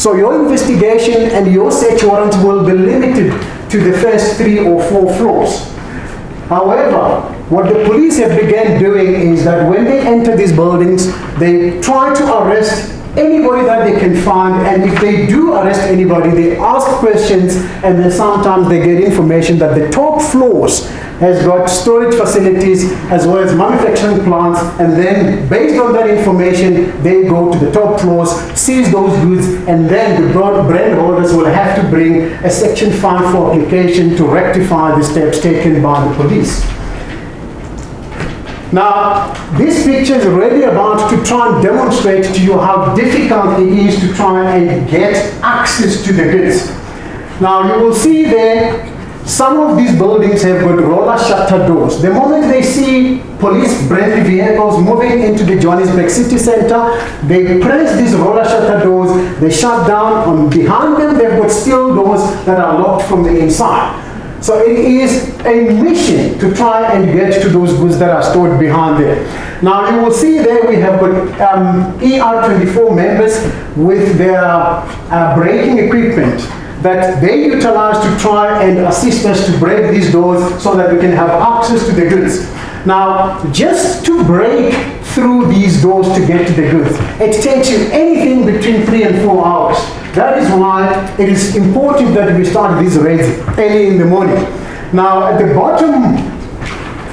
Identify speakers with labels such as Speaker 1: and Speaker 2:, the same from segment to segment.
Speaker 1: So your investigation and your search warrant will be limited to the first 3 or 4 floors. However, what the police have begun doing is that when they enter these buildings, they try to arrest anybody that they can find, and if they do arrest anybody, they ask questions, and then sometimes they get information that the top floors has got storage facilities as well as manufacturing plants, and then based on that information, they go to the top floors, seize those goods, and then the brand holders will have to bring a Section 5 application to rectify the steps taken by the police. Now, this picture is really about to try and demonstrate to you how difficult it is to try and get access to the goods. Now, you will see there, some of these buildings have got roller shutter doors. The moment they see police branded vehicles moving into the Johannesburg city center, they press these roller shutter doors, they shut down. On behind them, they've got steel doors that are locked from the inside. So it is a mission to try and get to those goods that are stored behind there. Now you will see there we have got ER24 members with their braking equipment that they utilize to try and assist us to break these doors so that we can have access to the goods. Now, just to break through these doors to get to the goods, it takes you anything between 3 and 4 hours. That is why it is important that we start these raids early in the morning. Now, at the bottom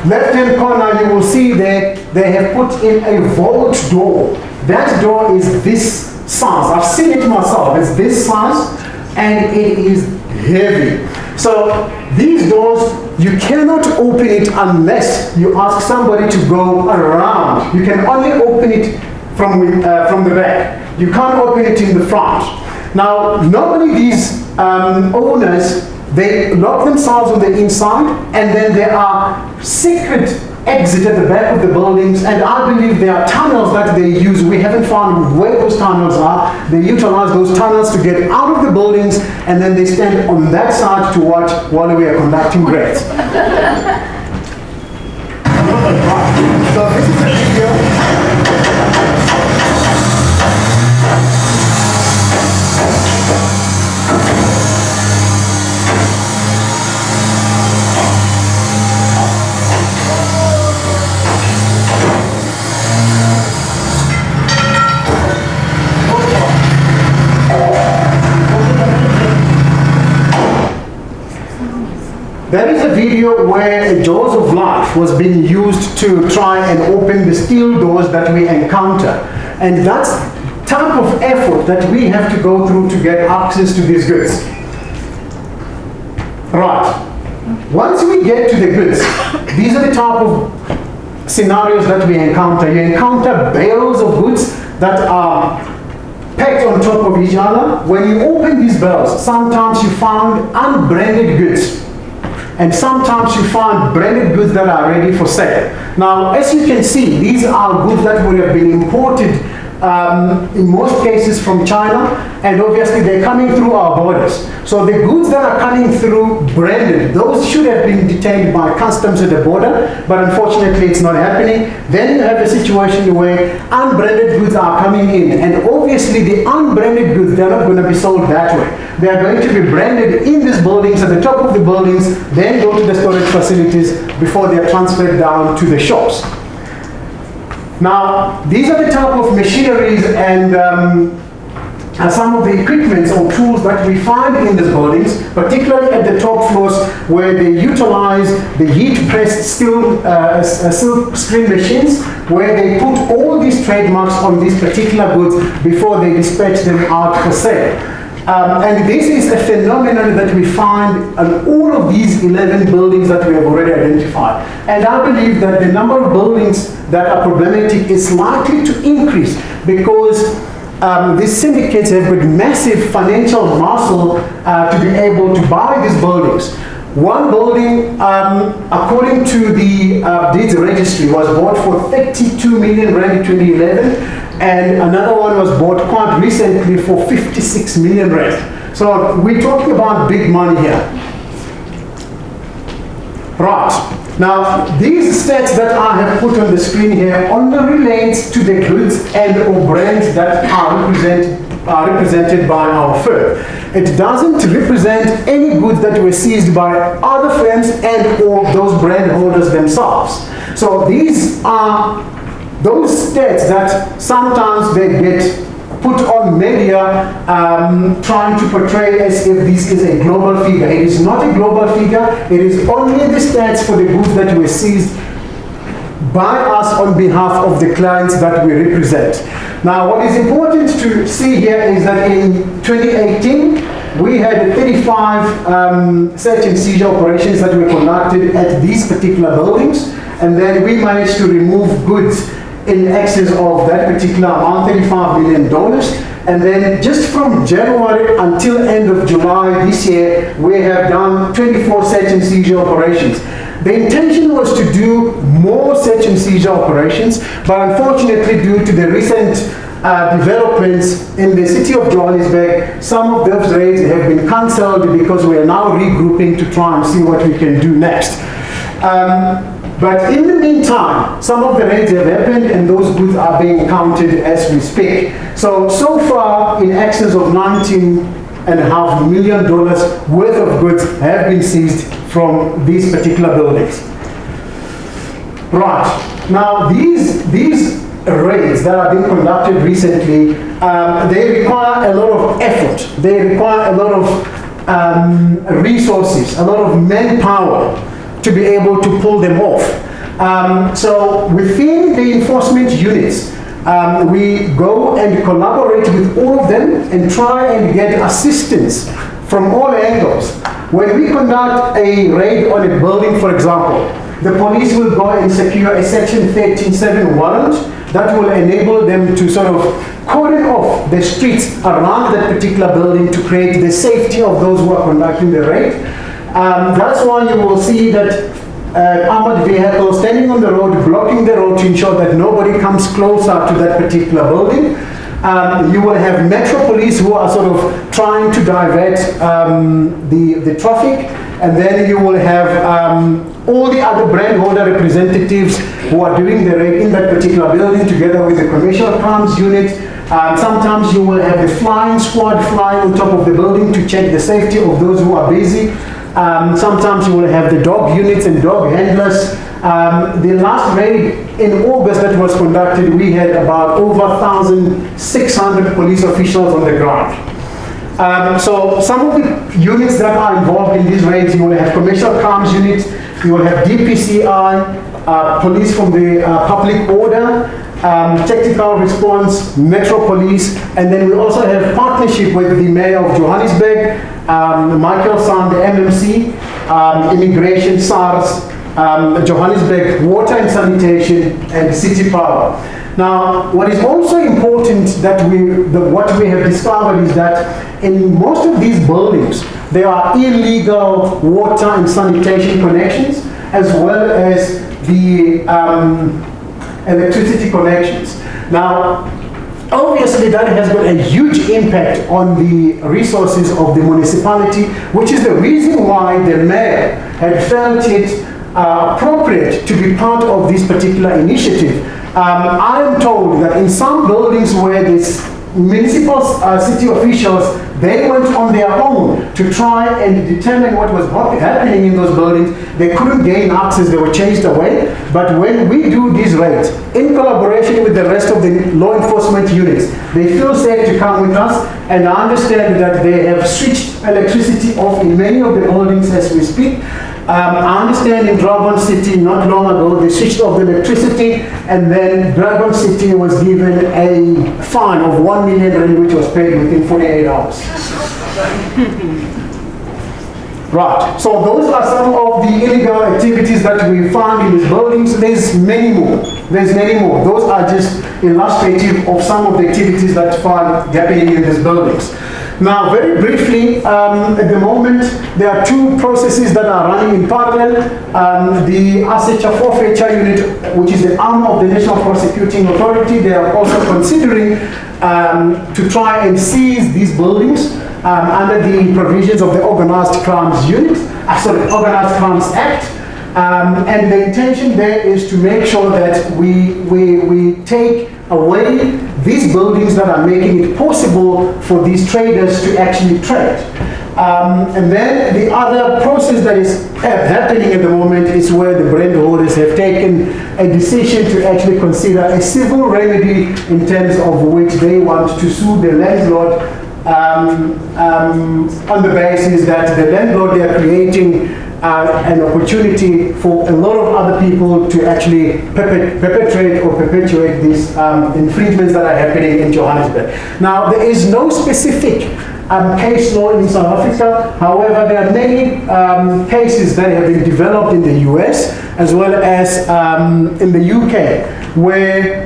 Speaker 1: left-hand corner, you will see that they have put in a vault door. That door is this size. I've seen it myself. It's this size, and it is heavy. So these doors, you cannot open it unless you ask somebody to go around. You can only open it from the back. You can't open it in the front. Now, normally these owners, they lock themselves on the inside, and then there are secret exits at the back of the buildings, and I believe there are tunnels that they use. We haven't found where those tunnels are. They utilize those tunnels to get out of the buildings, and then they stand on that side to watch while we are conducting raids. So this is a video. There is a video where Jaws of Life was being used to try and open the steel doors that we encounter. And that's type of effort that we have to go through to get access to these goods. Right. Once we get to the goods, these are the type of scenarios that we encounter. You encounter bales of goods that are packed on top of each other. When you open these bales, sometimes you find unbranded goods. And sometimes you find branded goods that are ready for sale. Now, as you can see, these are goods that would have been imported in most cases from China, and obviously they're coming through our borders. So the goods that are coming through branded, those should have been detained by customs at the border, but unfortunately it's not happening. Then you have a situation where unbranded goods are coming in, and obviously the unbranded goods, they're not going to be sold that way. They are going to be branded in these buildings, at the top of the buildings, then go to the storage facilities before they are transferred down to the shops. Now, these are the type of machineries and some of the equipments or tools that we find in these buildings, particularly at the top floors where they utilize the heat-pressed silk screen machines, where they put all these trademarks on these particular goods before they dispatch them out for sale. And this is a phenomenon that we find on all of these 11 buildings that we have already identified. And I believe that the number of buildings that are problematic is likely to increase because these syndicates have got massive financial muscle to be able to buy these buildings. One building, according to the deeds registry, was bought for 32 million rand in 2011. And another one was bought quite recently for 56 million rand. So we're talking about big money here. Right. Now, these stats that I have put on the screen here only relates to the goods and or brands that are represented represented by our firm. It doesn't represent any goods that were seized by other firms and or those brand holders themselves. So these are those stats that sometimes they get put on media trying to portray as if this is a global figure. It is not a global figure. It is only the stats for the goods that were seized by us on behalf of the clients that we represent. Now, what is important to see here is that in 2018, we had 35 search and seizure operations that were conducted at these particular buildings, and then we managed to remove goods in excess of that particular amount, $35 million. And then just from January until end of July this year, we have done 24 search and seizure operations. The intention was to do more search and seizure operations, but unfortunately due to the recent developments in the city of Johannesburg, some of those raids have been cancelled because we are now regrouping to try and see what we can do next. But in the meantime, some of the raids have happened and those goods are being counted as we speak. So far, in excess of $19.5 million worth of goods have been seized from these particular buildings. Right, now these raids that are being conducted recently, they require a lot of effort. They require a lot of resources, a lot of manpower to be able to pull them off. So within the enforcement units, we go and collaborate with all of them and try and get assistance from all angles. When we conduct a raid on a building, for example, the police will go and secure a Section 13(7) warrant that will enable them to sort of cordon off the streets around that particular building to create the safety of those who are conducting the raid. That's why you will see that armored vehicles standing on the road, blocking the road to ensure that nobody comes closer to that particular building. You will have Metro Police who are sort of trying to divert the traffic, and then you will have all the other brand holder representatives who are doing the raid in that particular building together with the commercial crimes unit. Sometimes you will have the flying squad flying on top of the building to check the safety of those who are busy. Sometimes you will have the dog units and dog handlers. The last raid in August that was conducted, we had about over 1,600 police officials on the ground. So some of the units that are involved in these raids, you will have commercial crimes units, you will have DPCI, police from the public order, tactical response, Metro Police, and then we also have partnership with the Mayor of Johannesburg, Michael Sand, the MMC, Immigration, SARS, Johannesburg Water and Sanitation, and City Power. Now, what is also important that what we have discovered is that in most of these buildings, there are illegal water and sanitation connections, as well as the electricity connections. Now, obviously that has got a huge impact on the resources of the municipality, which is the reason why the mayor had felt it appropriate to be part of this particular initiative. I am told that in some buildings where this municipal city officials, they went on their own to try and determine what was happening in those buildings. They couldn't gain access, they were chased away. But when we do these raids, in collaboration with the rest of the law enforcement units, they feel safe to come with us, and I understand that they have switched electricity off in many of the buildings as we speak. I understand in Dragon City not long ago they switched off the electricity, and then Dragon City was given a fine of 1 million rand, which was paid within 48 hours. Right, so those are some of the illegal activities that we found in these buildings. There's many more. Those are just illustrative of some of the activities that found happening in these buildings. Now, very briefly, at the moment, there are two processes that are running in parallel. The asset forfeiture unit, which is the arm of the National Prosecuting Authority, they are also considering to try and seize these buildings under the provisions of the Organized Crimes Unit, Organized Crimes Act. And the intention there is to make sure that we take away these buildings that are making it possible for these traders to actually trade. And then the other process that is happening at the moment is where the brand holders have taken a decision to actually consider a civil remedy in terms of which they want to sue the landlord on the basis that the landlord, they are creating an opportunity for a lot of other people to actually perpetrate or perpetuate these infringements that are happening in Johannesburg. Now, there is no specific case law in South Africa. However, there are many cases that have been developed in the US as well as in the UK, where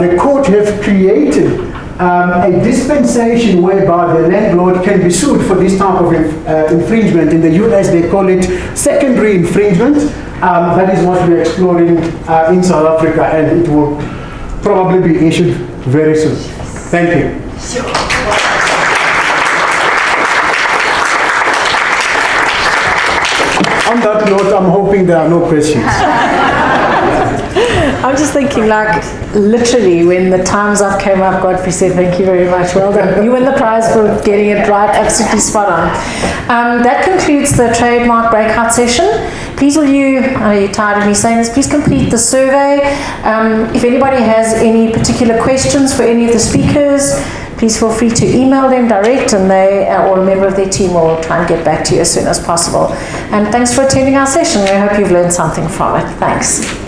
Speaker 1: the court have created a dispensation whereby the landlord can be sued for this type of infringement. In the US, they call it secondary infringement. That is what we're exploring in South Africa, and it will probably be issued very soon. Thank you. On that note, I'm hoping there are no questions.
Speaker 2: I'm just thinking, like, literally, when the times up came up, Godfrey said, thank you very much, well done. You win the prize for getting it right, absolutely spot on. That concludes the trademark breakout session. Please will you, are you tired of me saying this, please complete the survey. If anybody has any particular questions for any of the speakers, please feel free to email them direct, and they or a member of their team will try and get back to you as soon as possible. And thanks for attending our session. We hope you've learned something from it. Thanks.